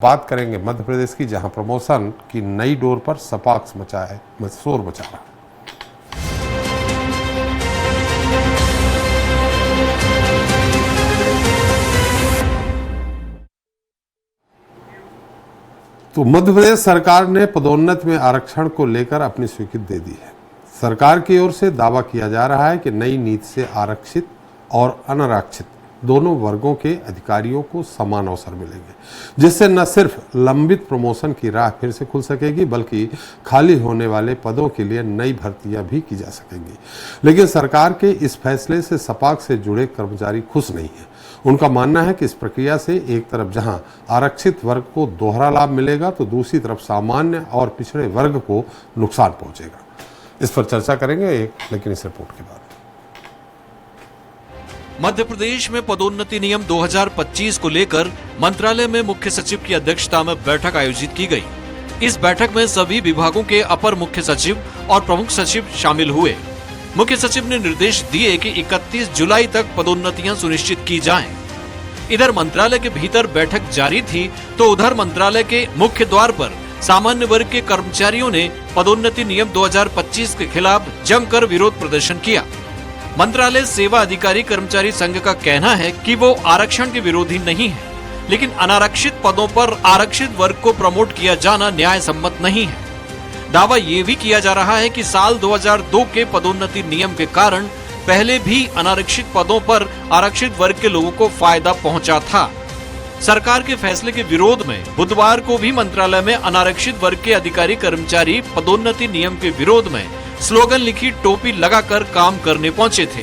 बात करेंगे मध्य प्रदेश की, जहां प्रमोशन की नई डोर पर सपाक्स मचा है, शोर मचा रहा है। तो मध्य प्रदेश सरकार ने पदोन्नति में आरक्षण को लेकर अपनी स्वीकृति दे दी है। सरकार की ओर से दावा किया जा रहा है कि नई नीति से आरक्षित और अनारक्षित दोनों वर्गों के अधिकारियों को समान अवसर मिलेंगे, जिससे न सिर्फ लंबित प्रमोशन की राह फिर से खुल सकेगी, बल्कि खाली होने वाले पदों के लिए नई भर्तियां भी की जा सकेंगी। लेकिन सरकार के इस फैसले से सपाक्स से जुड़े कर्मचारी खुश नहीं हैं। उनका मानना है कि इस प्रक्रिया से एक तरफ जहां आरक्षित वर्ग को दोहरा लाभ मिलेगा, तो दूसरी तरफ सामान्य और पिछड़े वर्ग को नुकसान पहुंचेगा। इस पर चर्चा करेंगे लेकिन इस रिपोर्ट के बाद। मध्य प्रदेश में पदोन्नति नियम 2025 को लेकर मंत्रालय में मुख्य सचिव की अध्यक्षता में बैठक आयोजित की गई। इस बैठक में सभी विभागों के अपर मुख्य सचिव और प्रमुख सचिव शामिल हुए। मुख्य सचिव ने निर्देश दिए कि 31 जुलाई तक पदोन्नतियां सुनिश्चित की जाएं। इधर मंत्रालय के भीतर बैठक जारी थी, तो उधर मंत्रालय के मुख्य द्वार पर सामान्य वर्ग के कर्मचारियों ने पदोन्नति नियम 2025 के खिलाफ जमकर विरोध प्रदर्शन किया। मंत्रालय सेवा अधिकारी कर्मचारी संघ का कहना है कि वो आरक्षण के विरोधी नहीं है, लेकिन अनारक्षित पदों पर आरक्षित वर्ग को प्रमोट किया जाना न्याय सम्मत नहीं है। दावा ये भी किया जा रहा है कि साल 2002 के पदोन्नति नियम के कारण पहले भी अनारक्षित पदों पर आरक्षित वर्ग के लोगों को फायदा पहुंचा था। सरकार के फैसले के विरोध में बुधवार को भी मंत्रालय में अनारक्षित वर्ग के अधिकारी कर्मचारी पदोन्नति नियम के विरोध में स्लोगन लिखी टोपी लगाकर काम करने पहुंचे थे।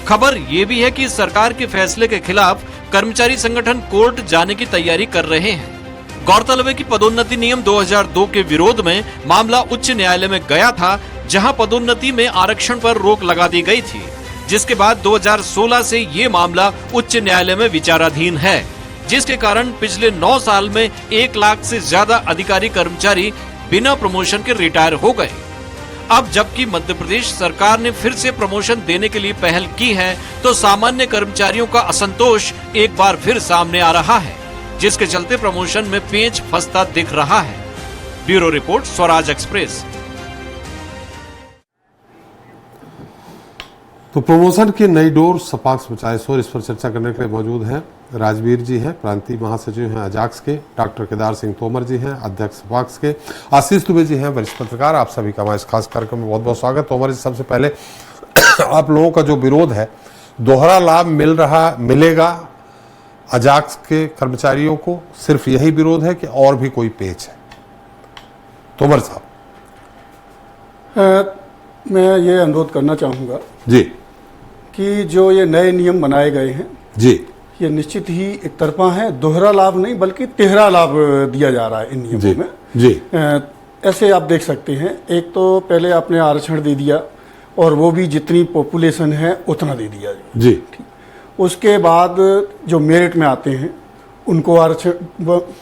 खबर ये भी है कि सरकार के फैसले के खिलाफ कर्मचारी संगठन कोर्ट जाने की तैयारी कर रहे हैं। गौरतलब है कि पदोन्नति नियम 2002 के विरोध में मामला उच्च न्यायालय में गया था, जहां पदोन्नति में आरक्षण पर रोक लगा दी गई थी, जिसके बाद 2016 से ये मामला उच्च न्यायालय में विचाराधीन है, जिसके कारण पिछले 9 साल में 1 लाख से ज्यादा अधिकारी कर्मचारी बिना प्रमोशन के रिटायर हो गए। अब जबकि मध्य प्रदेश सरकार ने फिर से प्रमोशन देने के लिए पहल की है, तो सामान्य कर्मचारियों का असंतोष एक बार फिर सामने आ रहा है, जिसके चलते प्रमोशन में पेंच फंसता दिख रहा है। Bureau report, Swaraj express. तो प्रमोशन की नई डोर सपाक्स मचाए शोर, इस पर चर्चा करने के लिए मौजूद हैं राजवीर जी हैं, प्रांतीय महासचिव हैं अजाक्स के, डॉक्टर केदार सिंह तोमर जी हैं, अध्यक्ष सपाक्स के, आशीष दुबे जी हैं, वरिष्ठ पत्रकार। आप सभी का इस खास कार्यक्रम में बहुत बहुत स्वागत। तोमर जी, सबसे पहले आप लोगों का जो विरोध है, दोहरा लाभ मिलेगा अजाक्स के कर्मचारियों को, सिर्फ यही विरोध है कि और भी कोई पेच है? तोमर साहब। मैं ये अनुरोध करना चाहूँगा जी कि जो ये नए नियम बनाए गए हैं जी, ये निश्चित ही एक तरफा है, दोहरा लाभ नहीं बल्कि तिहरा लाभ दिया जा रहा है इन नियमों में जी। ऐसे आप देख सकते हैं, एक तो पहले आपने आरक्षण दे दिया और वो भी जितनी पॉपुलेशन है उतना दे दिया जी। उसके बाद जो मेरिट में आते हैं उनको आरक्षण,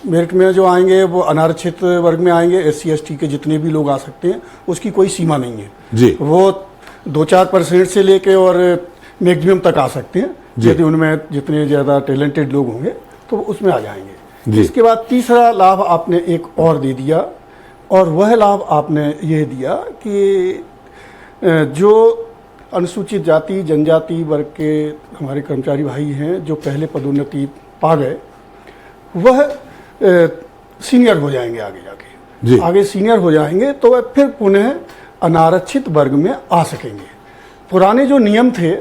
मेरिट में जो आएंगे वो अनारक्षित वर्ग में आएंगे, SC ST के जितने भी लोग आ सकते हैं, उसकी कोई सीमा नहीं है जी। वो 2-4% से लेके और मैक्सिमम तक आ सकते हैं, यदि उनमें जितने ज़्यादा टैलेंटेड लोग होंगे तो उसमें आ जाएंगे। इसके बाद तीसरा लाभ आपने एक और दे दिया, और वह लाभ आपने ये दिया कि जो अनुसूचित जाति जनजाति वर्ग के हमारे कर्मचारी भाई हैं जो पहले पदोन्नति पा गए, वह सीनियर हो जाएंगे आगे सीनियर हो जाएंगे, तो वह फिर पुनः अनारक्षित वर्ग में आ सकेंगे। पुराने जो नियम थे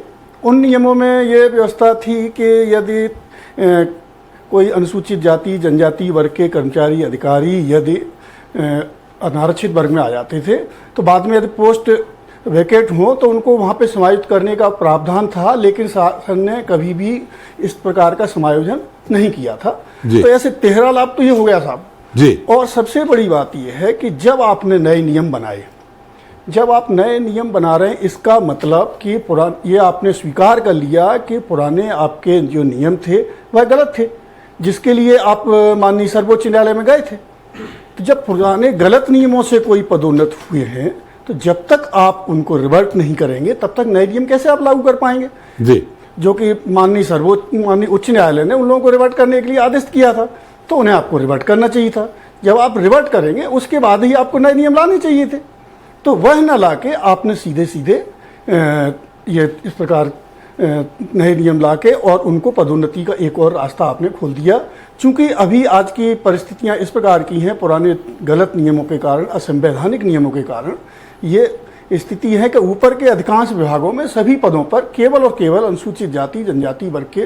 उन नियमों में ये व्यवस्था थी कि यदि कोई अनुसूचित जाति जनजाति वर्ग के कर्मचारी अधिकारी यदि अनारक्षित वर्ग में आ जाते थे, तो बाद में यदि पोस्ट वैकेंट हो तो उनको वहाँ पे समायोजित करने का प्रावधान था, लेकिन शासन ने कभी भी इस प्रकार का समायोजन नहीं किया था। तो ऐसे तिहरा लाभ तो ये हो गया साहब जी। और सबसे बड़ी बात यह है कि जब आपने नए नियम बनाए, जब आप नए नियम बना रहे हैं, इसका मतलब कि ये आपने स्वीकार कर लिया कि पुराने आपके जो नियम थे वह गलत थे, जिसके लिए आप माननीय सर्वोच्च न्यायालय में गए थे। तो जब पुराने गलत नियमों से कोई पदोन्नत हुए हैं, तो जब तक आप उनको रिवर्ट नहीं करेंगे तब तक नए नियम कैसे आप लागू कर पाएंगे जी। जो कि माननीय उच्च न्यायालय ने उन लोगों को रिवर्ट करने के लिए आदेश किया था। तो उन्हें आपको रिवर्ट करना चाहिए था। जब आप रिवर्ट करेंगे उसके बाद ही आपको नए नियम लाने चाहिए थे, तो वह न ला के आपने सीधे सीधे ये इस प्रकार नए नियम ला के और उनको पदोन्नति का एक और रास्ता आपने खोल दिया। चूंकि अभी आज की परिस्थितियां इस प्रकार की हैं, पुराने गलत नियमों के कारण, असंवैधानिक नियमों के कारण ये स्थिति है कि ऊपर के अधिकांश विभागों में सभी पदों पर केवल और केवल अनुसूचित जाति जनजाति वर्ग के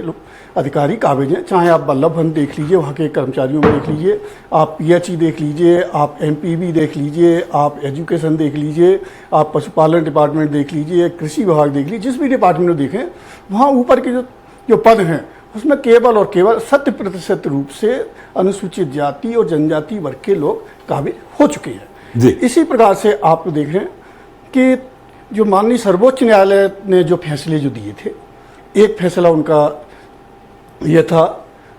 अधिकारी काबिज हैं। चाहे आप बल्लभ भवन देख लीजिए, वहाँ के कर्मचारियों में देख लीजिए, आप PHE देख लीजिए, आप MPB देख लीजिए, आप एजुकेशन देख लीजिए, आप पशुपालन डिपार्टमेंट देख लीजिए, कृषि विभाग देख लीजिए, जिस भी डिपार्टमेंट में देखें वहाँ ऊपर के जो पद हैं उसमें केवल और केवल 100% रूप से अनुसूचित जाति और जनजाति वर्ग के लोग काबिज हो चुके हैं। इसी प्रकार से आप देख रहे हैं कि जो माननीय सर्वोच्च न्यायालय ने जो फैसले जो दिए थे, एक फैसला उनका ये था,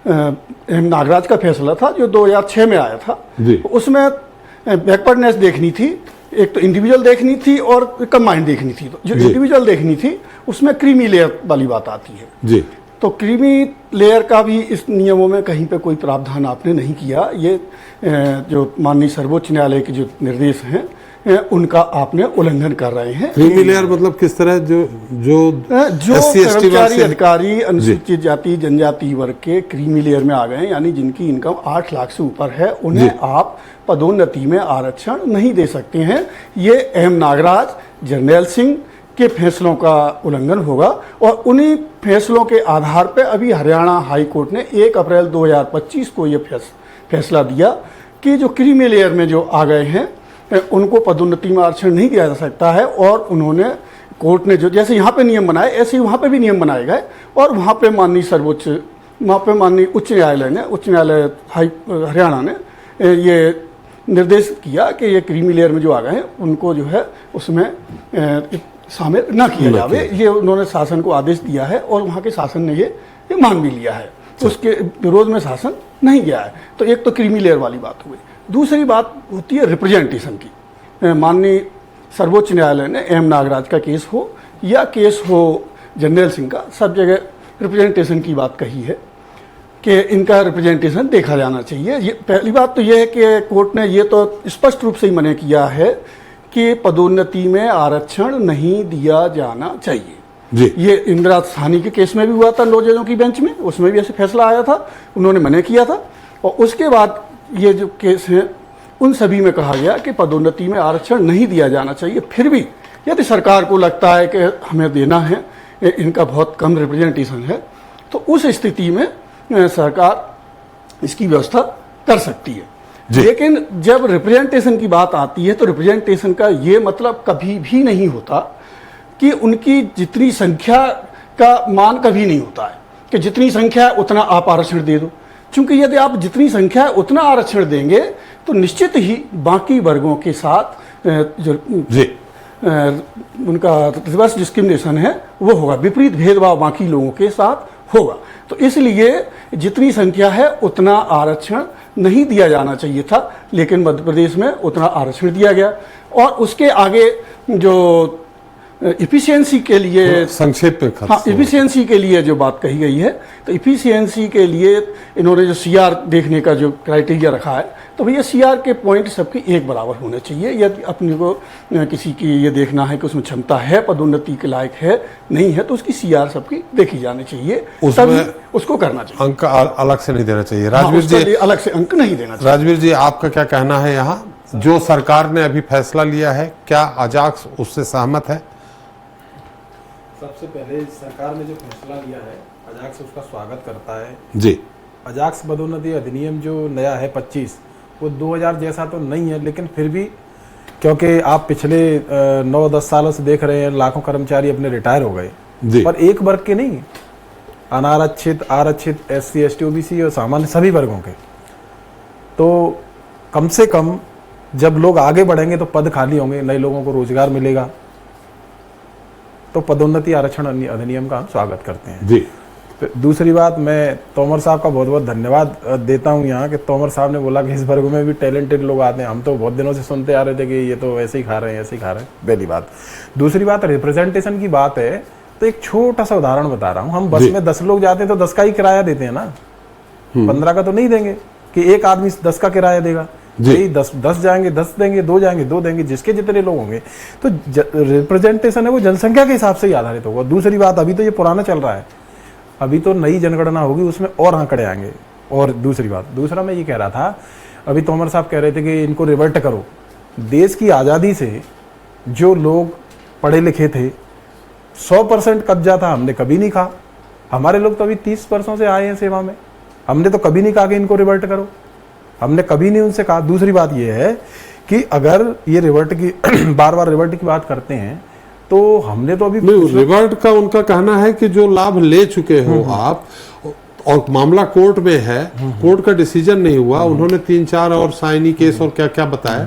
एम नागराज का फैसला था जो 2006 में आया था। उसमें बैकवर्डनेस देखनी थी, एक तो इंडिविजुअल देखनी थी और कंबाइंड देखनी थी। तो जो इंडिविजुअल देखनी थी उसमें क्रीमी लेयर वाली बात आती है। तो क्रीमी लेयर का भी इस नियमों में कहीं पे कोई प्रावधान आपने नहीं किया। ये जो माननीय सर्वोच्च न्यायालय के जो निर्देश हैं उनका आपने उल्लंघन कर रहे हैं। क्रीमी लेयर मतलब किस तरह? जो कर्मचारी अधिकारी अनुसूचित जाति जनजाति वर्ग के क्रीमी लेयर में आ गए, यानी जिनकी इनकम 8 लाख से ऊपर है, उन्हें आप पदोन्नति में आरक्षण नहीं दे सकते हैं। ये एम नागराज, जर्नैल सिंह के फैसलों का उल्लंघन होगा और उन्हीं फैसलों के आधार पर अभी हरियाणा हाई कोर्ट ने 1 अप्रैल 2025 को ये फैसला दिया कि जो क्रीमी लेयर में जो आ गए हैं उनको पदोन्नति में आरक्षण नहीं दिया जा सकता है। और उन्होंने कोर्ट ने जो जैसे यहाँ पे नियम बनाए ऐसे ही वहाँ पे भी नियम बनाए गए और वहाँ पे माननीय माननीय उच्च न्यायालय हरियाणा ने ये निर्देश किया कि ये क्रीमी लेयर में जो आ गए हैं उनको जो है उसमें शामिल न किया जावे। ये उन्होंने शासन को आदेश दिया है और वहाँ के शासन ने ये मान भी लिया है, उसके विरोध में शासन नहीं गया है। तो एक तो क्रीमी लेयर वाली बात हुई। दूसरी बात होती है रिप्रेजेंटेशन की। माननीय सर्वोच्च न्यायालय ने एम नागराज का केस हो या केस हो जर्नैल सिंह का, सब जगह रिप्रेजेंटेशन की बात कही है कि इनका रिप्रेजेंटेशन देखा जाना चाहिए। ये पहली बात तो यह है कि कोर्ट ने ये तो स्पष्ट रूप से ही मना किया है कि पदोन्नति में आरक्षण नहीं दिया जाना चाहिए। ये इंदिरा साहनी के केस में भी हुआ था 9 जजों की बेंच में, उसमें भी ऐसे फैसला आया था, उन्होंने मना किया था। और उसके बाद ये जो केस हैं उन सभी में कहा गया कि पदोन्नति में आरक्षण नहीं दिया जाना चाहिए। फिर भी यदि सरकार को लगता है कि हमें देना है, इनका बहुत कम रिप्रेजेंटेशन है, तो उस स्थिति में सरकार इसकी व्यवस्था कर सकती है। लेकिन जब रिप्रेजेंटेशन की बात आती है तो रिप्रेजेंटेशन का ये मतलब कभी भी नहीं होता कि उनकी जितनी संख्या का मान कभी नहीं होता है कि जितनी संख्या है उतना आप आरक्षण दे दो। क्योंकि यदि आप जितनी संख्या है उतना आरक्षण देंगे तो निश्चित ही बाकी वर्गों के साथ जो उनका रिवर्स डिस्क्रिमिनेशन है वो होगा, विपरीत भेदभाव बाकी लोगों के साथ होगा। तो इसलिए जितनी संख्या है उतना आरक्षण नहीं दिया जाना चाहिए था, लेकिन मध्य प्रदेश में उतना आरक्षण दिया गया। और उसके आगे जो इफिशियंसी के लिए संक्षेप में इफिशियंसी के लिए जो बात कही गई है, तो इफिशियंसी के लिए इन्होंने जो CR देखने का जो क्राइटेरिया रखा है, तो भैया CR के पॉइंट सबके एक बराबर होने चाहिए। यदि अपने को किसी की ये देखना है कि उसमें क्षमता है, पदोन्नति के लायक है, नहीं है, तो उसकी CR सबकी देखी जानी चाहिए, उसमें उसको करना चाहिए। अंक अलग से नहीं देना चाहिए। राजवीर जी, अलग से अंक नहीं देना चाहिए। राजवीर जी, आपका क्या कहना है यहाँ? जो सरकार ने अभी फैसला लिया है, क्या अजाक्स उससे सहमत है? सबसे पहले सरकार ने जो फैसला लिया है अजाक्स उसका स्वागत करता है जी। अजाक्स पदोन्नति अधिनियम जो नया है 25, वो 2000 जैसा तो नहीं है, लेकिन फिर भी क्योंकि आप पिछले 9-10 सालों से देख रहे हैं लाखों कर्मचारी अपने रिटायर हो गए, पर एक वर्ग के नहीं, अनारक्षित, आरक्षित, SC, ST, OBC और सामान्य सभी वर्गों के। तो कम से कम जब लोग आगे बढ़ेंगे तो पद खाली होंगे, नए लोगों को रोजगार मिलेगा। तो पदोन्नति आरक्षण अधिनियम का हम स्वागत करते हैं जी। दूसरी बात, मैं तोमर साहब का बहुत बहुत धन्यवाद देता हूं यहाँ कि तोमर साहब ने बोला कि इस वर्ग में भी टैलेंटेड लोग आते हैं। हम तो बहुत दिनों से सुनते आ रहे थे कि ये तो ऐसे ही खा रहे हैं, ऐसे ही खा रहे हैं। पहली बात। दूसरी बात, रिप्रेजेंटेशन की बात है तो एक छोटा सा उदाहरण बता रहा हूँ। हम बस में 10 लोग जाते हैं तो 10 का ही किराया देते हैं ना, 15 का तो नहीं देंगे। कि एक आदमी 10 का किराया देगा, जी। भाई 10 जाएंगे 10 देंगे, 2 जाएंगे 2 देंगे, जिसके जितने लोग होंगे। तो रिप्रेजेंटेशन है वो जनसंख्या के हिसाब से ही आधारित होगा। दूसरी बात, अभी तो ये पुराना चल रहा है, अभी तो नई जनगणना होगी, उसमें और आंकड़े आएंगे। और दूसरी बात, दूसरा मैं ये कह रहा था, अभी तोमर साहब कह रहे थे कि इनको रिवर्ट करो। देश की आज़ादी से जो लोग पढ़े लिखे थे 100% कब्जा था, हमने कभी नहीं कहा। हमारे लोग तो अभी 30 वर्षों से आए हैं सेवा में, हमने तो कभी नहीं कहा कि इनको रिवर्ट करो, हमने कभी नहीं उनसे कहा। दूसरी बात यह है कि अगर ये रिवर्ट की बार बार रिवर्ट की बात करते हैं तो हमने तो अभी रिवर्ट का उनका कहना है कि जो लाभ ले चुके हो आप, और मामला कोर्ट में है, कोर्ट का डिसीजन नहीं हुआ, उन्होंने 3-4 और साइनी केस और क्या क्या बताया,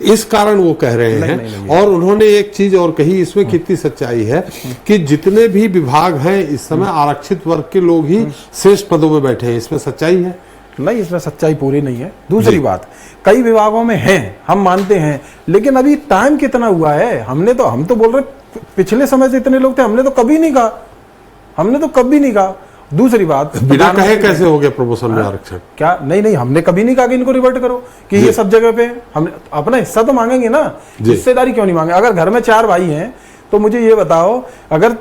इस कारण वो कह रहे हैं। नहीं, और उन्होंने एक चीज और कही, इसमें कितनी सच्चाई है कि जितने भी विभाग हैं इस समय आरक्षित वर्ग के लोग ही श्रेष्ठ पदों में बैठे हैं, इसमें सच्चाई है? नहीं, इसमें सच्चाई पूरी नहीं है। दूसरी बात, कई विभागों में हैं, हम मानते हैं, लेकिन अभी टाइम कितना हुआ है? हम तो बोल रहे पिछले समय से इतने लोग थे, हमने तो कभी नहीं कहा। दूसरी बात, बिना कहे कैसे हो गया प्रमोशन में आरक्षण? क्या? नहीं, हमने कभी नहीं कहा कि इनको रिवर्ट करो, कि ये सब जगह पे हम अपना हिस्सा तो मांगेंगे ना, हिस्सेदारी क्यों नहीं मांगे? अगर घर में 4 भाई हैं तो मुझे ये बताओ, अगर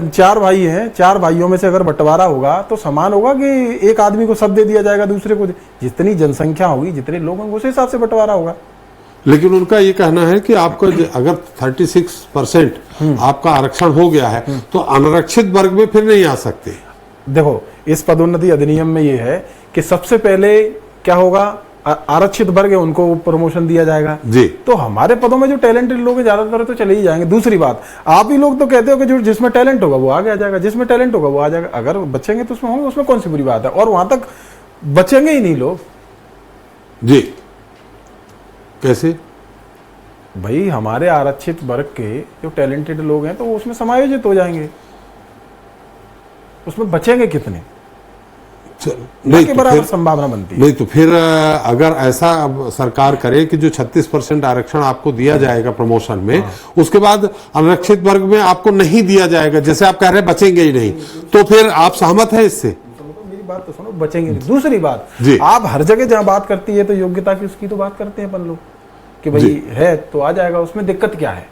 4 भाई हैं, 4 भाइयों में से अगर बंटवारा होगा तो समान होगा कि एक आदमी को सब दे दिया जाएगा, दूसरे को? जितनी जनसंख्या होगी, जितने लोग होंगे, उस हिसाब से बंटवारा होगा। लेकिन उनका ये कहना है कि आपको अगर 36% आपका आरक्षण हो गया है तो अनारक्षित वर्ग में फिर नहीं आ सकते। देखो, इस पदोन्नति अधिनियम में ये है कि सबसे पहले क्या होगा, आरक्षित वर्ग है उनको प्रमोशन दिया जाएगा जी। तो हमारे पदों में जो टैलेंटेड लोग हैं ज्यादातर तो चले ही जाएंगे। दूसरी बात, आप ही लोग तो कहते हो कि जो जिसमें टैलेंट होगा वो आगे आ जाएगा, जिसमें टैलेंट होगा वो आ जाएगा। अगर बचेंगे तो उसमें होंगे, उसमें कौन सी बुरी बात है? और वहां तक बचेंगे ही नहीं लोग जी। कैसे भाई? हमारे आरक्षित वर्ग के जो टैलेंटेड लोग हैं तो वो उसमें समायोजित हो जाएंगे, उसमें बचेंगे कितने? नहीं तो बराबर संभावना बनती है। नहीं तो फिर अगर ऐसा सरकार करे कि जो 36% आरक्षण आपको दिया जाएगा प्रमोशन में, उसके बाद अनारक्षित वर्ग में आपको नहीं दिया जाएगा, जैसे आप कह रहे हैं बचेंगे ही नहीं, तो फिर आप सहमत है इससे? मेरी बात तो सुनो, बचेंगे नहीं। दूसरी बात, जी। आप हर जगह जहां बात करती है तो योग्यता की उसकी तो बात करते हैं अपन लोग कि भाई है तो आ जाएगा, उसमें दिक्कत क्या है?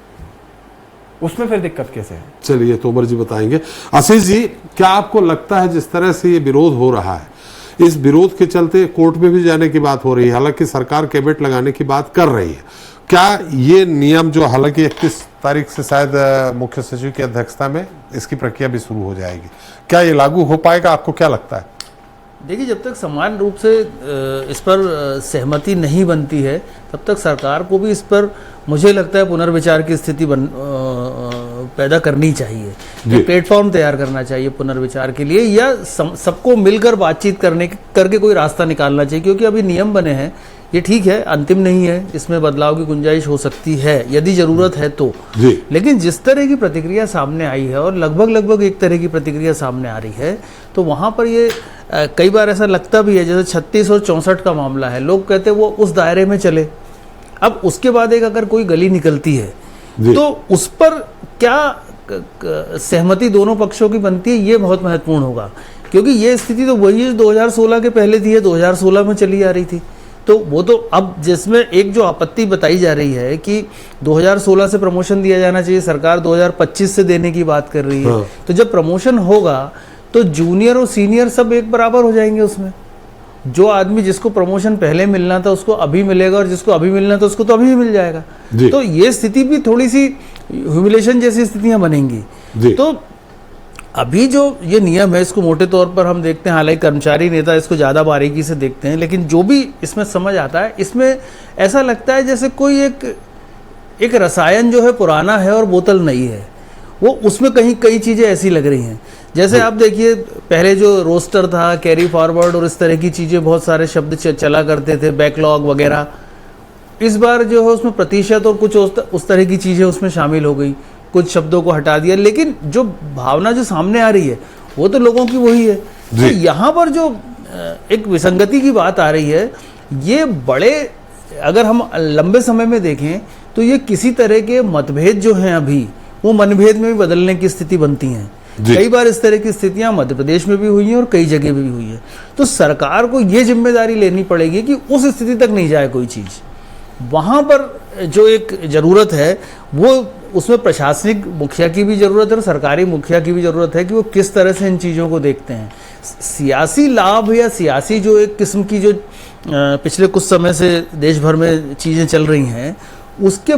उसमें फिर दिक्कत कैसे है? चलिए तोमर जी बताएंगे। आशीष जी, क्या आपको लगता है जिस तरह से ये विरोध हो रहा है, इस विरोध के चलते कोर्ट में भी जाने की बात हो रही है, हालांकि सरकार कैबिनेट लगाने की बात कर रही है, क्या ये नियम जो हालांकि 31 तारीख से शायद मुख्य सचिव की अध्यक्षता में इसकी प्रक्रिया भी शुरू हो जाएगी, क्या ये लागू हो पाएगा? आपको क्या लगता है? देखिए, जब तक समान रूप से इस पर सहमति नहीं बनती है तब तक सरकार को भी इस पर मुझे लगता है पुनर्विचार की स्थिति पैदा करनी चाहिए, एक प्लेटफॉर्म तैयार करना चाहिए पुनर्विचार के लिए, या सबको मिलकर बातचीत करके कोई रास्ता निकालना चाहिए। क्योंकि अभी नियम बने हैं, ये ठीक है, अंतिम नहीं है, इसमें बदलाव की गुंजाइश हो सकती है यदि जरूरत है तो। लेकिन जिस तरह की प्रतिक्रिया सामने आई है और लगभग एक तरह की प्रतिक्रिया सामने आ रही है, तो वहाँ पर ये कई बार ऐसा लगता भी है जैसे 36 और 64 का मामला है, लोग कहते हैं वो उस दायरे में चले। अब उसके बाद एक अगर कोई गली निकलती है तो उस पर क्या सहमति दोनों पक्षों की बनती है, ये बहुत महत्वपूर्ण होगा। क्योंकि ये स्थिति तो वही है 2016 के पहले थी, 2016 में चली आ रही थी। तो वो तो अब जिसमें एक जो आपत्ति बताई जा रही है कि 2016 से प्रमोशन दिया जाना चाहिए, सरकार 2025 से देने की बात कर रही है। तो जब प्रमोशन होगा तो जूनियर और सीनियर सब एक बराबर हो जाएंगे उसमें। जो आदमी जिसको प्रमोशन पहले मिलना था उसको अभी मिलेगा, और जिसको अभी मिलना था उसको तो अभी भी मिल जाएगा। तो ये स्थिति भी थोड़ी सी ह्यूमिलेशन जैसी स्थितियां बनेंगी। तो अभी जो ये नियम है इसको मोटे तौर पर हम देखते हैं, हालांकि कर्मचारी नेता इसको ज़्यादा बारीकी से देखते हैं, लेकिन जो भी इसमें समझ आता है, इसमें ऐसा लगता है जैसे कोई एक रसायन जो है पुराना है और बोतल नई है, वो उसमें कहीं कई चीज़ें ऐसी लग रही हैं। जैसे आप देखिए, पहले जो रोस्टर था, कैरी फॉरवर्ड और इस तरह की चीज़ें, बहुत सारे शब्द चला करते थे, बैकलॉग वगैरह। इस बार जो है उसमें प्रतिशत और कुछ उस तरह की चीज़ें उसमें शामिल हो गई, कुछ शब्दों को हटा दिया, लेकिन जो भावना जो सामने आ रही है वो तो लोगों की वही है। तो यहाँ पर जो एक विसंगति की बात आ रही है, ये बड़े, अगर हम लंबे समय में देखें तो ये किसी तरह के मतभेद जो हैं अभी, वो मनभेद में भी बदलने की स्थिति बनती हैं। जी। कई बार इस तरह की स्थितियां मध्य प्रदेश में भी हुई हैं और कई जगह भी हुई है। तो सरकार को ये जिम्मेदारी लेनी पड़ेगी कि उस स्थिति तक नहीं जाए कोई चीज़। वहाँ पर जो एक ज़रूरत है वो उसमें प्रशासनिक मुखिया की भी ज़रूरत है और सरकारी मुखिया की भी ज़रूरत है कि वो किस तरह से इन चीज़ों को देखते हैं। सियासी लाभ या सियासी जो एक किस्म की जो पिछले कुछ समय से देश भर में चीज़ें चल रही हैं उसके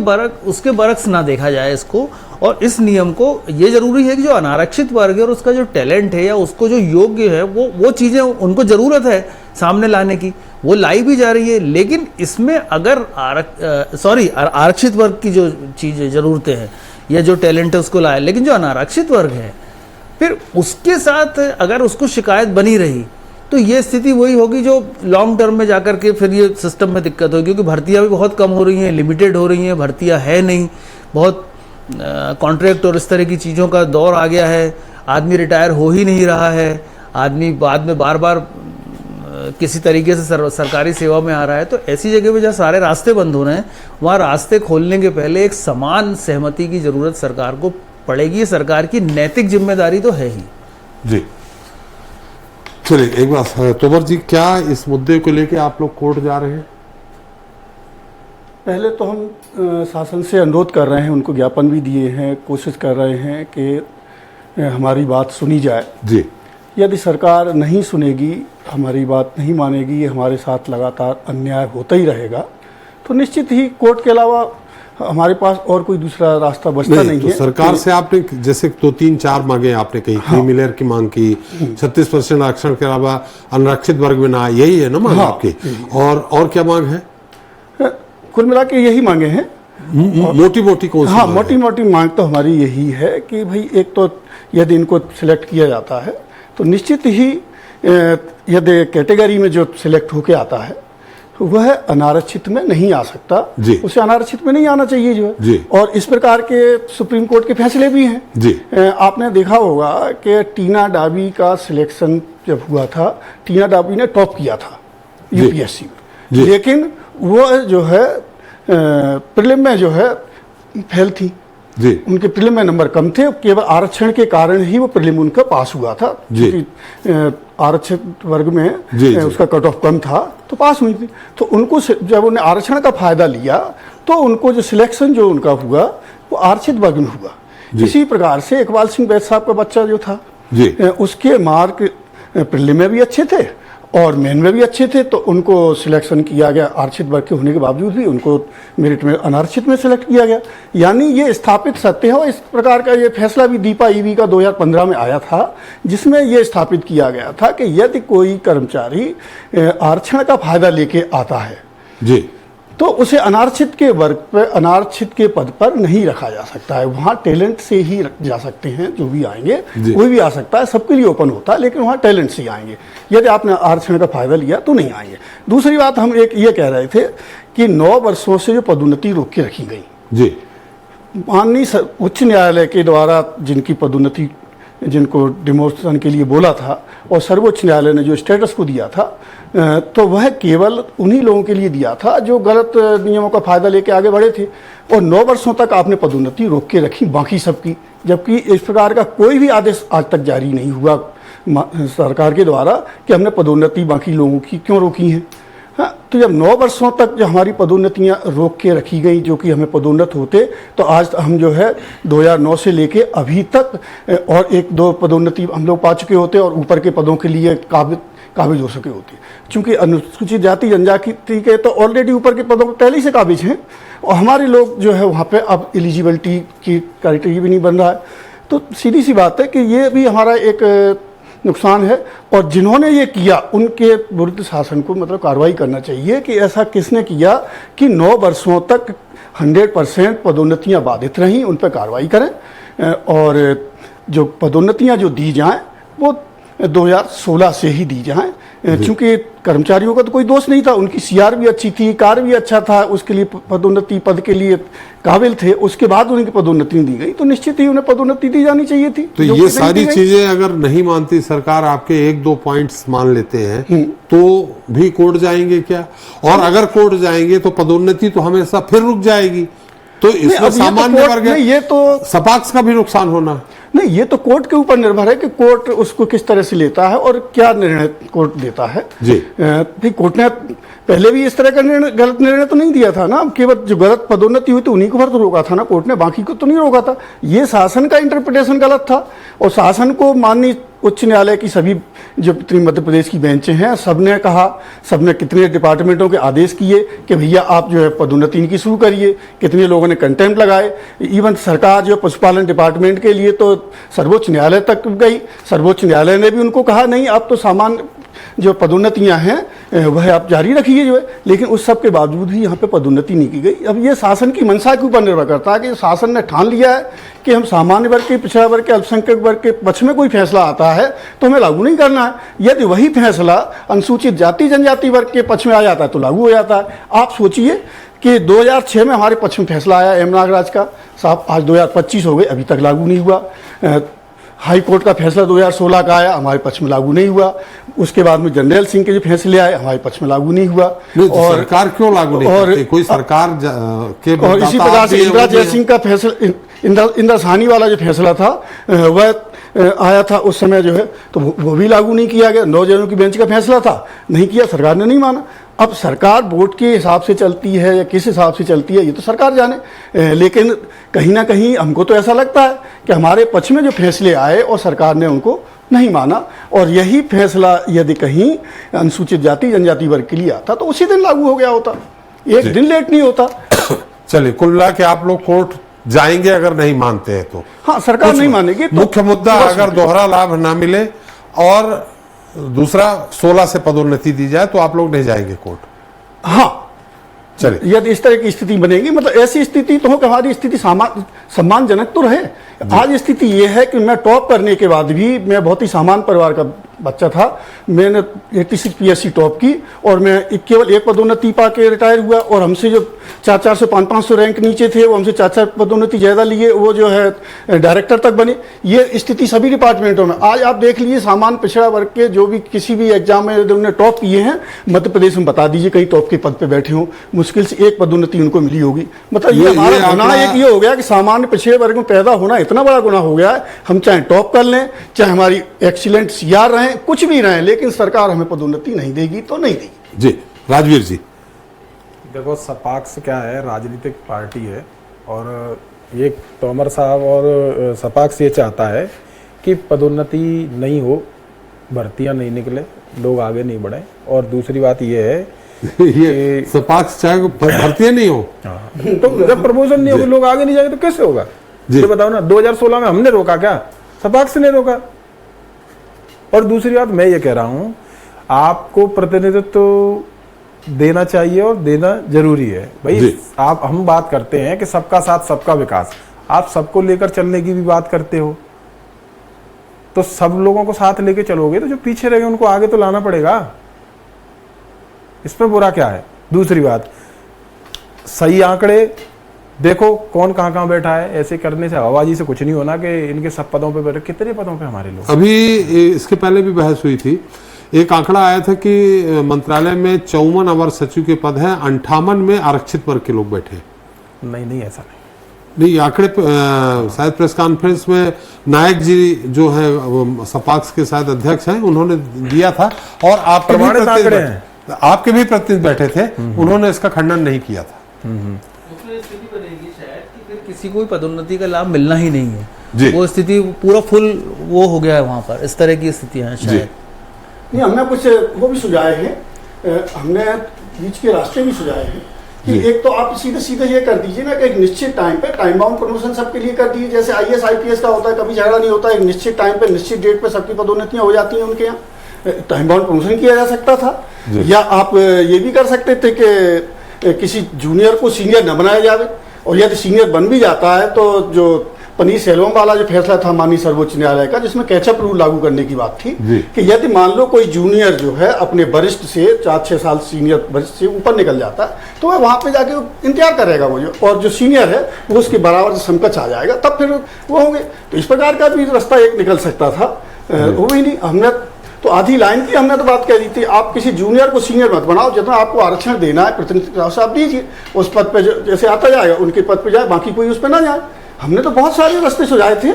बरक्स ना देखा जाए इसको। और इस नियम को ये जरूरी है कि जो अनारक्षित वर्ग है और उसका जो टैलेंट है या उसको जो योग्य है वो चीज़ें उनको ज़रूरत है सामने लाने की, वो लाई भी जा रही है। लेकिन इसमें अगर आरक्षित वर्ग की जो चीज़ें ज़रूरतें हैं या जो टैलेंट है उसको लाए, लेकिन जो अनारक्षित वर्ग है फिर उसके साथ अगर उसको शिकायत बनी रही तो ये स्थिति वही होगी जो लॉन्ग टर्म में जाकर के फिर ये सिस्टम में दिक्कत होगी, क्योंकि भर्तियां भी बहुत कम हो रही हैं, लिमिटेड हो रही हैं, भर्तियां है नहीं, बहुत कॉन्ट्रैक्ट और इस तरह की चीज़ों का दौर आ गया है। आदमी रिटायर हो ही नहीं रहा है, आदमी बाद में बार बार किसी तरीके से सरकारी सेवा में आ रहा है। तो ऐसी जगह पे जहाँ सारे रास्ते बंद हो रहे हैं वहाँ रास्ते खोलने के पहले एक समान सहमति की ज़रूरत सरकार को पड़ेगी। सरकार की नैतिक जिम्मेदारी तो है ही। जी चलिए, एक बात तोमर जी, क्या इस मुद्दे को लेके आप लोग कोर्ट जा रहे हैं? पहले तो हम शासन से अनुरोध कर रहे हैं, उनको ज्ञापन भी दिए हैं, कोशिश कर रहे हैं कि हमारी बात सुनी जाए। जी। यदि सरकार नहीं सुनेगी, हमारी बात नहीं मानेगी, हमारे साथ लगातार अन्याय होता ही रहेगा, तो निश्चित ही कोर्ट के अलावा हमारे पास और कोई दूसरा रास्ता बचता नहीं तो है। सरकार से आपने जैसे 2-3-4 मांगे आपने कही, क्रीमिलेयर की मांग की, 36% आरक्षण के अलावा अनारक्षित वर्ग में ना, यही है ना मांग आपकी? और क्या मांग है? कुल मिला के यही मांगे हैं। मोटी मोटी कौन सी? हाँ, मोटी मोटी मांग तो हमारी यही है कि भाई एक तो यदि इनको सिलेक्ट किया जाता है तो निश्चित ही यदि कैटेगरी में जो सिलेक्ट होके आता है तो वह अनारक्षित में नहीं आ सकता, उसे अनारक्षित में नहीं आना चाहिए जो है। और इस प्रकार के सुप्रीम कोर्ट के फैसले भी हैं जी। आपने देखा होगा कि टीना डाबी का सिलेक्शन जब हुआ था, टीना डाबी ने टॉप किया था यूपीएससी में, लेकिन वो जो है प्रीलिम में जो है फेल थी जी। उनके प्रीलिम में नंबर कम थे, केवल आरक्षण के कारण ही वो प्रीलिम उनका पास हुआ था, क्योंकि आरक्षित वर्ग में उसका कट ऑफ कम था तो पास हुई थी। तो उनको जब उन्हें आरक्षण का फायदा लिया तो उनको जो सिलेक्शन जो उनका हुआ वो आरक्षित वर्ग में हुआ। इसी प्रकार से इकबाल सिंह बैद साहब का बच्चा जो था उसके मार्क प्रीलिम में भी अच्छे थे और मेन में भी अच्छे थे, तो उनको सिलेक्शन किया गया। आरक्षित वर्ग के होने के बावजूद भी उनको मेरिट में अनारक्षित में सिलेक्ट किया गया। यानी ये स्थापित सत्य है। और इस प्रकार का ये फैसला भी दीपा ईवी का 2015 में आया था, जिसमें ये स्थापित किया गया था कि यदि कोई कर्मचारी आरक्षण का फायदा लेके आता है जी, तो उसे अनारक्षित के वर्ग पर, अनारक्षित के पद पर नहीं रखा जा सकता है। वहाँ टैलेंट से ही जा सकते हैं, जो भी आएंगे कोई भी आ सकता है, सबके लिए ओपन होता है, लेकिन वहाँ टैलेंट से ही आएंगे। यदि आपने आरक्षण का फायदा लिया तो नहीं आएंगे। दूसरी बात हम एक ये कह रहे थे कि 9 वर्षों से जो पदोन्नति रोक के रखी गई जी, माननीय उच्च न्यायालय के द्वारा जिनकी पदोन्नति, जिनको डिमोशन के लिए बोला था और सर्वोच्च न्यायालय ने जो स्टेटस को दिया था, तो वह केवल उन्हीं लोगों के लिए दिया था जो गलत नियमों का फायदा लेके आगे बढ़े थे। और 9 वर्षों तक आपने पदोन्नति रोक के रखी बाकी सबकी, जबकि इस प्रकार का कोई भी आदेश आज तक जारी नहीं हुआ सरकार के द्वारा कि हमने पदोन्नति बाकी लोगों की क्यों रोकी है। हाँ, तो जब 9 वर्षों तक जो हमारी पदोन्नतियाँ रोक के रखी गई, जो कि हमें पदोन्नत होते, तो आज हम जो है 2009 से लेके अभी तक और 1-2 पदोन्नति हम लोग पा चुके होते और ऊपर के पदों के लिए काबिज हो सके होते। चूंकि अनुसूचित जाति जनजाति के तो ऑलरेडी ऊपर के पदों पर पहले से काबिज हैं और हमारे लोग जो है वहाँ पे अब एलिजिबिलिटी की क्राइटेरिया भी नहीं बन रहा है। तो सीधी सी बात है कि ये भी हमारा एक नुकसान है। और जिन्होंने ये किया उनके विरुद्ध शासन को मतलब कार्रवाई करना चाहिए कि ऐसा किसने किया कि 9 वर्षों तक 100% पदोन्नतियाँ बाधित रहीं, उन पर कार्रवाई करें। और जो पदोन्नतियाँ जो दी जाएँ वो 2016 से ही दी जाएं, क्योंकि कर्मचारियों का तो कोई दोष नहीं था, उनकी सीआर भी अच्छी थी, कार्य भी अच्छा था, उसके लिए पदोन्नति पद के लिए काबिल थे, उसके बाद उनकी पदोन्नति दी गई, तो निश्चित ही उन्हें पदोन्नति दी जानी चाहिए थी। तो ये सारी चीजें अगर नहीं मानती सरकार, आपके 1-2 पॉइंट्स मान लेते हैं तो भी कोर्ट जाएंगे क्या? और अगर कोर्ट जाएंगे तो पदोन्नति तो हमेशा फिर रुक जाएगी, तो इसमें सामान्य वर्ग है, ये तो सपाक्ष का भी नुकसान होना। नहीं, ये तो कोर्ट के ऊपर निर्भर है कि कोर्ट उसको किस तरह से लेता है और क्या निर्णय कोर्ट देता है। जी। भाई कोर्ट ने पहले भी इस तरह का गलत निर्णय तो नहीं दिया था ना, केवल जो गलत पदोन्नति हुई तो उन्हीं को भर तो रोका था ना कोर्ट ने, बाकी को तो नहीं रोका था। ये शासन का इंटरप्रिटेशन गलत था और शासन को माननीय उच्च न्यायालय की सभी जो मध्य प्रदेश की बेंचें हैं सबने कहा, सबने कितने डिपार्टमेंटों के आदेश किए कि भैया आप जो है पदोन्नति इनकी शुरू करिए, कितने लोगों ने कंटेम्प्ट लगाए। इवन सरकार जो पशुपालन डिपार्टमेंट के लिए तो सर्वोच्च न्यायालय तक गई, सर्वोच्च न्यायालय ने भी उनको कहा नहीं आप तो सामान्य जो पदोन्नतियां हैं वह आप जारी रखिए जो है, लेकिन उस सब के बावजूद भी यहाँ पे पदोन्नति नहीं की गई। अब ये शासन की मंशा के ऊपर निर्भर करता है कि शासन ने ठान लिया है कि हम सामान्य वर्ग के, पिछड़ा वर्ग के, अल्पसंख्यक वर्ग के पक्ष में कोई फैसला आता है तो हमें लागू नहीं करना है। यदि वही फैसला अनुसूचित जाति जनजाति वर्ग के पक्ष में आ जाता है तो लागू हो जाता है। आप सोचिए कि 2006 में हमारे पक्ष में फैसला आया एम नागराज का, साहब आज 2025 हो गए अभी तक लागू नहीं हुआ। हाई कोर्ट का फैसला 2016 का आया, हमारे पक्ष में लागू नहीं हुआ। उसके बाद में जनरल सिंह के जो फैसले आए हमारे पक्ष में लागू नहीं हुआ। और सरकार क्यों लागू नहीं करती? कोई सरकार के और इसी प्रकार से इंदिरा जयसिंह का फैसला, इंदिरा साहनी वाला जो फैसला था वह आया था उस समय जो है, तो वो भी लागू नहीं किया गया। 9 जनों की बेंच का फैसला था, नहीं किया, सरकार ने नहीं माना। अब सरकार वोट के हिसाब से चलती है या किस हिसाब से चलती है ये तो सरकार जाने, लेकिन कहीं ना कहीं हमको तो ऐसा लगता है कि हमारे पक्ष में जो फैसले आए और सरकार ने उनको नहीं माना, और यही फैसला यदि कहीं अनुसूचित जाति जनजाति वर्ग के लिए आता तो उसी दिन लागू हो गया होता, एक दिन लेट नहीं होता। चलिए, कुल मिला के आप लोग कोर्ट जाएंगे अगर नहीं मानते हैं तो? हाँ, सरकार नहीं मानेगी तो मुख्य मुद्दा अगर दोहरा लाभ ना मिले और दूसरा 16 से पदोन्नति दी जाए तो आप लोग नहीं जाएंगे कोर्ट? हाँ, चलिए, यदि इस तरह की स्थिति बनेगी, मतलब ऐसी स्थिति तो हो कि हमारी स्थिति सम्मानजनक तो रहे। आज स्थिति ये है कि मैं टॉप करने के बाद भी, मैं बहुत ही सामान्य परिवार का बच्चा था, मैंने 86 PSC टॉप की और मैं केवल एक पदोन्नति पा के रिटायर हुआ, और हमसे जो 400 500 रैंक नीचे थे वो हमसे 4 पदोन्नति ज़्यादा लिए, वो जो है डायरेक्टर तक बने। ये स्थिति सभी डिपार्टमेंटों में। आज आप देख लीजिए सामान्य पिछड़ा वर्ग के जो भी किसी भी एग्जाम में उन्होंने टॉप किए हैं मध्य प्रदेश में, बता दीजिए कहीं टॉप के पद पे बैठे हों, मुश्किल से एक पदोन्नति उनको मिली होगी। मतलब ये हमारा गुनाह एक ये हो गया कि सामान्य पिछड़े वर्ग में पैदा होना इतना बड़ा गुनाह हो गया है। हम चाहे टॉप कर लें, चाहे हमारी एक्सीलेंट CR रहें, कुछ भी रहें, लेकिन सरकार हमें पदोन्नति नहीं देगी तो नहीं देगी। जी राजवीर जी। देखो, सपाक्स क्या है, राजनीतिक पार्टी है, और ये तोमर साहब और सपाक्स ये चाहता है कि पदोन्नति नहीं हो, भर्तियां नहीं निकले, लोग आगे नहीं बढ़े। और दूसरी बात ये है ये सपाक्स चाहे भर्तियां नहीं हो, तो जब प्रमोशन नहीं होगा, लोग आगे नहीं जाएंगे तो कैसे होगा? ये बताओ ना, 2016 में हमने रोका क्या? सपाक्स ने रोका। और दूसरी बात मैं ये कह रहा हूं, आपको प्रतिनिधित्व देना चाहिए और देना जरूरी है भाई। आप, हम बात करते हैं कि सबका साथ सबका विकास, आप सबको लेकर चलने की भी बात करते हो, तो सब लोगों को साथ लेके चलोगे तो जो पीछे रह गए उनको आगे तो लाना पड़ेगा। इसमें बुरा क्या है? दूसरी बात, सही आंकड़े देखो कौन कहाँ बैठा है। ऐसे करने से, हवाबाजी से कुछ नहीं होना कि इनके सब पदों पे बैठे। कितने पदों पे हमारे लोग? अभी इसके पहले भी बहस हुई थी, एक आंकड़ा आया था कि मंत्रालय में 54 अवर सचिव के पद हैं, 58 में आरक्षित वर्ग के लोग बैठे। नहीं, ऐसा नहीं। आंकड़े शायद प्रेस कॉन्फ्रेंस में नायक जी जो है सपाक्स के शायद अध्यक्ष हैं, उन्होंने दिया था, और आपके भी प्रतिनिधि बैठे थे, उन्होंने इसका खंडन नहीं किया था। स्थिति बनेगी शायद कि फिर किसी को भी पदोन्नति का लाभ मिलना ही नहीं है। वो स्थिति पूरा फुल वो हो गया है वहां पर, इस तरह की स्थितियां हैं शायद। नहीं, हमने कुछ वो भी सुझाए हैं, हमने बीच के रास्ते भी सुझाए हैं कि एक तो आप सीधे सीधे ये कर दीजिए ना कि एक निश्चित टाइम पे टाइम बाउंड प्रमोशन सबके लिए कर दीजिए, जैसे IAS IPS का होता है, कभी झगड़ा नहीं होता, एक निश्चित टाइम पे निश्चित डेट पे सबकी पदोन्नतियां हो जाती हैं उनके यहाँ, टाइम बाउंड प्रमोशन किया जा सकता था। या आप ये भी कर सकते थे कि किसी जूनियर को सीनियर न बनाया जाए, और यदि सीनियर बन भी जाता है तो जो पनीर सेल्वम वाला जो फैसला था माननीय सर्वोच्च न्यायालय का, जिसमें कैचअप रूल लागू करने की बात थी कि यदि मान लो कोई जूनियर जो है अपने वरिष्ठ से 4-6 साल सीनियर वरिष्ठ से ऊपर निकल जाता है तो वह वहाँ पे जाके इंतजार करेगा वो, और जो सीनियर है वो उसके बराबर से समकक्ष आ जाएगा, तब फिर वो होंगे। तो इस प्रकार का भी रास्ता एक निकल सकता था, वो भी नहीं। हमने तो आधी लाइन की हमने तो बात कह दी थी, आप किसी जूनियर को सीनियर मत बनाओ, जितना आपको आरक्षण देना है प्रतिनिधि से आप दीजिए, उस पद पे जैसे आता जाएगा उनके पद पे जाए, बाकी कोई उस पर ना जाए। हमने तो बहुत सारे रास्ते सुझाए थे,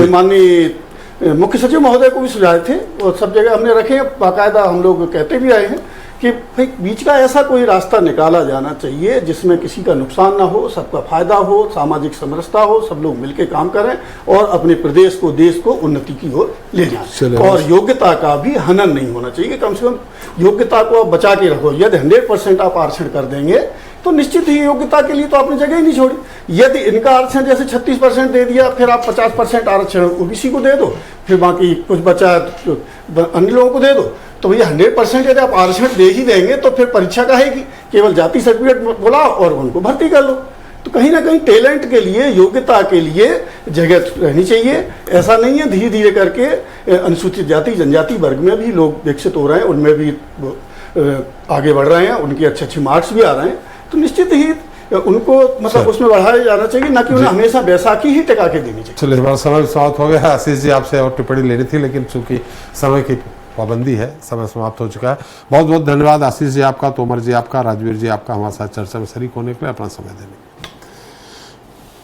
माननीय मुख्य सचिव महोदय को भी सुझाए थे और सब जगह हमने रखे, बाकायदा हम लोग कहते भी आए हैं कि भाई बीच का ऐसा कोई रास्ता निकाला जाना चाहिए जिसमें किसी का नुकसान ना हो, सबका फायदा हो, सामाजिक समरसता हो, सब लोग मिलकर काम करें और अपने प्रदेश को, देश को उन्नति की ओर ले जाएं। और योग्यता का भी हनन नहीं होना चाहिए, कम से कम योग्यता को आप बचा के रखो। यदि 100% आप आरक्षण कर देंगे तो निश्चित ही योग्यता के लिए तो आपने जगह ही नहीं छोड़ी। यदि इनका आरक्षण जैसे 36% दे दिया, फिर आप 50% आरक्षण ओबीसी को दे दो, फिर बाकी कुछ बचा अन्य लोगों को दे दो, तो भैया 100% यदि आप आरक्षण दे ही देंगे तो फिर परीक्षा काहेगी, केवल जाति सर्टिफिकेट बुलाओ और उनको भर्ती कर लो। तो कहीं ना कहीं टैलेंट के लिए, योग्यता के लिए जगह रहनी चाहिए। ऐसा नहीं है, धीरे धीरे करके अनुसूचित जाति जनजाति वर्ग में भी लोग विकसित हो रहे हैं, उनमें भी आगे बढ़ रहे हैं, उनके अच्छे अच्छे मार्क्स भी आ रहे हैं, तो निश्चित ही उनको मतलब उसमें बढ़ाया जाना चाहिए, ना कि उन्हें हमेशा बैसाखी ही टिका के देनी चाहिए। चलिए, हमारा समय समाप्त हो गया। आशीष जी, आपसे और टिप्पणी लेनी थी, लेकिन चूंकि समय की पाबंदी है, समय समाप्त हो चुका है। बहुत बहुत धन्यवाद आशीष जी आपका, तोमर जी आपका, राजवीर जी आपका हमारे साथ चर्चा में शरीक होने के लिए, अपना समय देने के लिए।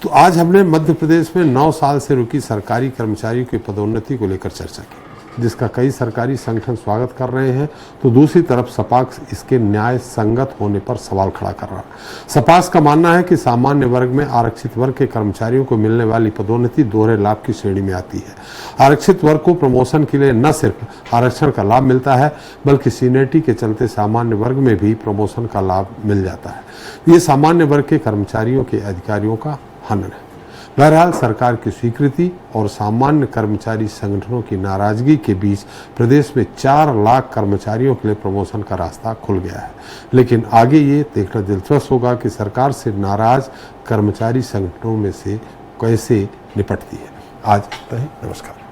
तो आज हमने मध्य प्रदेश में 9 साल से रुकी सरकारी कर्मचारियों की पदोन्नति को लेकर चर्चा की, जिसका कई सरकारी संगठन स्वागत कर रहे हैं, तो दूसरी तरफ सपाक्स इसके न्याय संगत होने पर सवाल खड़ा कर रहा है। सपाक्स का मानना है कि सामान्य वर्ग में आरक्षित वर्ग के कर्मचारियों को मिलने वाली पदोन्नति दोहरे लाभ की श्रेणी में आती है। आरक्षित वर्ग को प्रमोशन के लिए न सिर्फ आरक्षण का लाभ मिलता है, बल्कि सीनियरिटी के चलते सामान्य वर्ग में भी प्रमोशन का लाभ मिल जाता है। ये सामान्य वर्ग के कर्मचारियों के अधिकारियों का हनन है। बहरहाल सरकार की स्वीकृति और सामान्य कर्मचारी संगठनों की नाराजगी के बीच प्रदेश में 4 लाख कर्मचारियों के लिए प्रमोशन का रास्ता खुल गया है। लेकिन आगे ये देखना दिलचस्प होगा कि सरकार से नाराज कर्मचारी संगठनों में से कैसे निपटती है। आज नमस्कार।